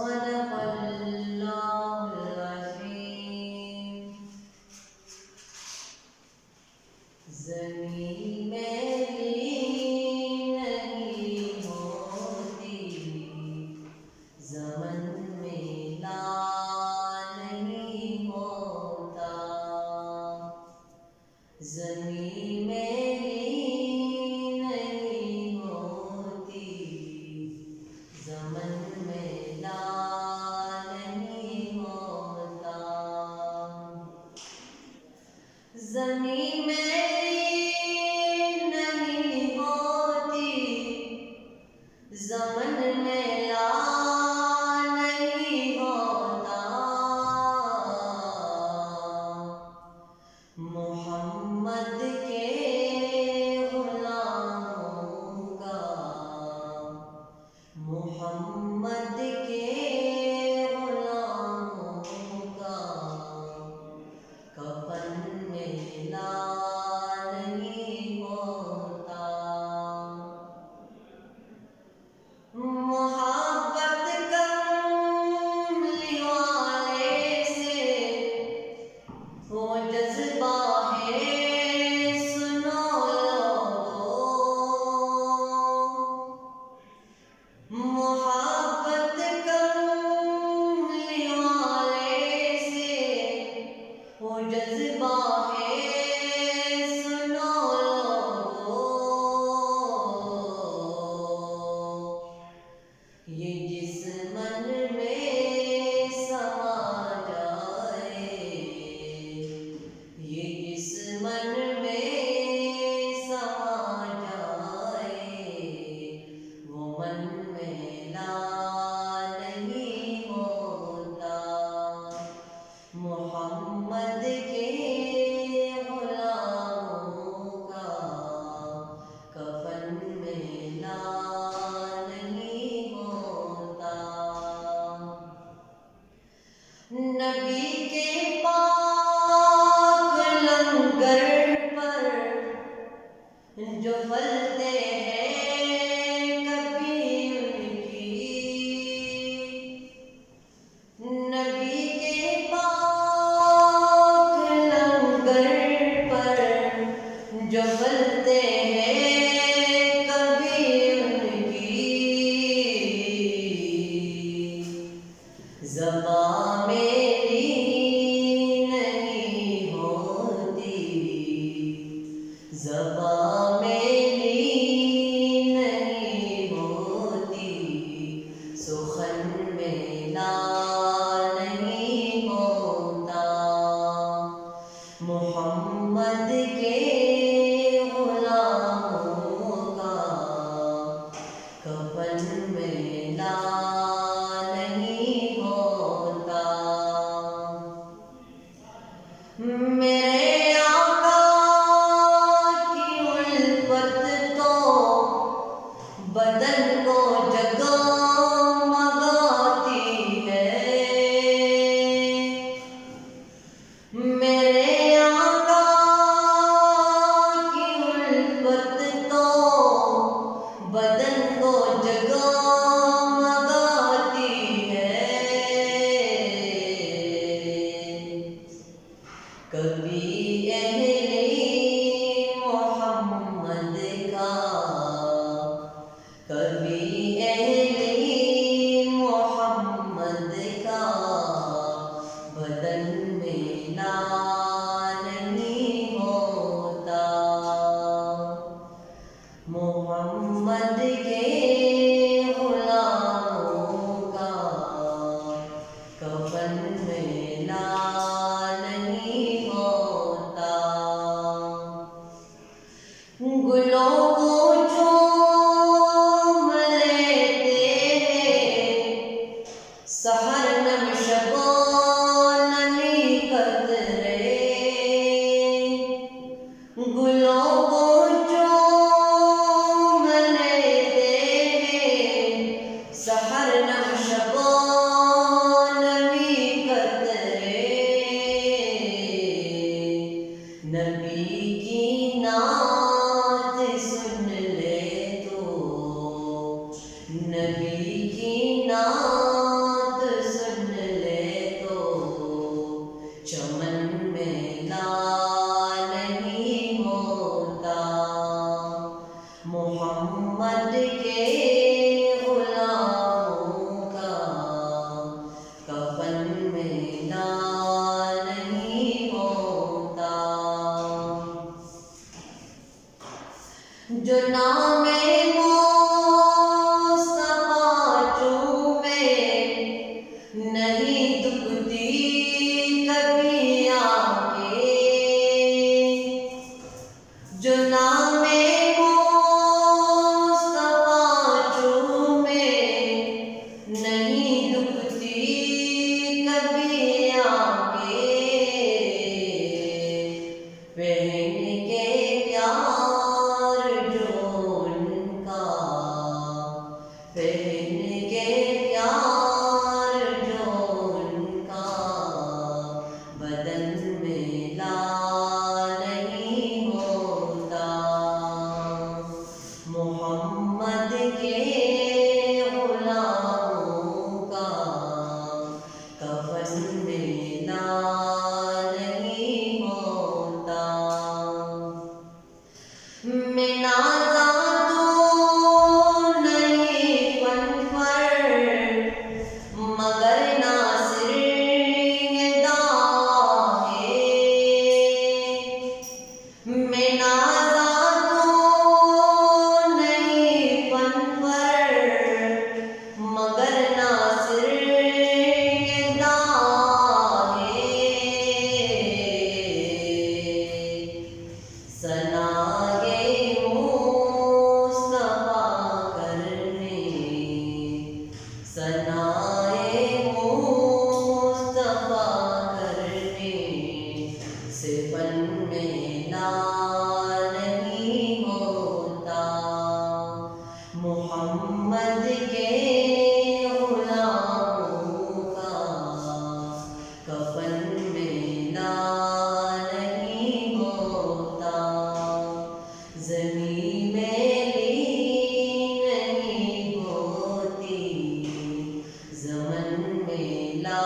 सदक़ल्लाहुल अज़ीम। ज़मीं मेरी नहीं होती, ज़मन मेरा नहीं होता। ज़मीं मेरी नहीं होती, ज़मन मेरा नहीं होता। ज़मीं मेरी नहीं होती, ज़मन मेरा नहीं होता। मोहम्मद के गुलामों का, मोहम्मद के गुलामों का कफन मेला नहीं होता। मोहब्बत कमली वाले से वो जज्बा है, सुनो लोगों। मोहब्बत कमली वाले से वो जज्बा है, सुनो लोगों। ये जिस मन में समा जाए, ये जिस मन में समा जाए, वो मन मेला नहीं होता। मोहम्मद के गुलामों का कफन मेला नहीं होता। नबी के पाक लंगर पर जो फलते हैं कभी उनकी, नबी के पाक लंगर पर जो फलते हैं कभी उनकी। ज़बां मेरी नहीं होती, ज़बां मेरी नहीं होती, सुखन मेरा नहीं होता। मोहम्मद के गुलामों का कफन मेला नहीं होता। मेरे आका की उल्फत तो बदन को जगमगाती है। मेरे आका की उल्फत तो बदन को जगमगाती है। कभी अहले मोहम्मद का, कभी अहले मोहम्मद का बदन मेला नहीं होता। मोहम्मद के गुलामों का कफन मेला नहीं होता। गुलों को चूम लेते हैं, सहर नम शबानमी कतरे। गुलों को चूम लेते हैं, सहर नम शबानमी कतरे। नबी की नात सुन ले तो, नबी की नात नहीं दुखती कभी आके, जो नामे मुस्तफा चूमे, नहीं दुखती कभी आके। पहन के प्यार जो उनका, पहन के प्यार जो उनका, बदन में ला नहीं होता। मोहम्मद के गुलामों का कफन में ला नहीं होता। मैं नाज़ा तो नहीं फन पर, मगर नासिर ये दाहे। मैं नाज़ा तो नहीं फन पर, मगर नासिर ये दाहे। सनाए मुस्तफा करने, सनाए मुस्तफा करने से फन में ला नहीं होता। मोहम्मद के गुलामों का कफन में ला नहीं होता। ज़मीं मेरी नहीं होती, ज़मन में ला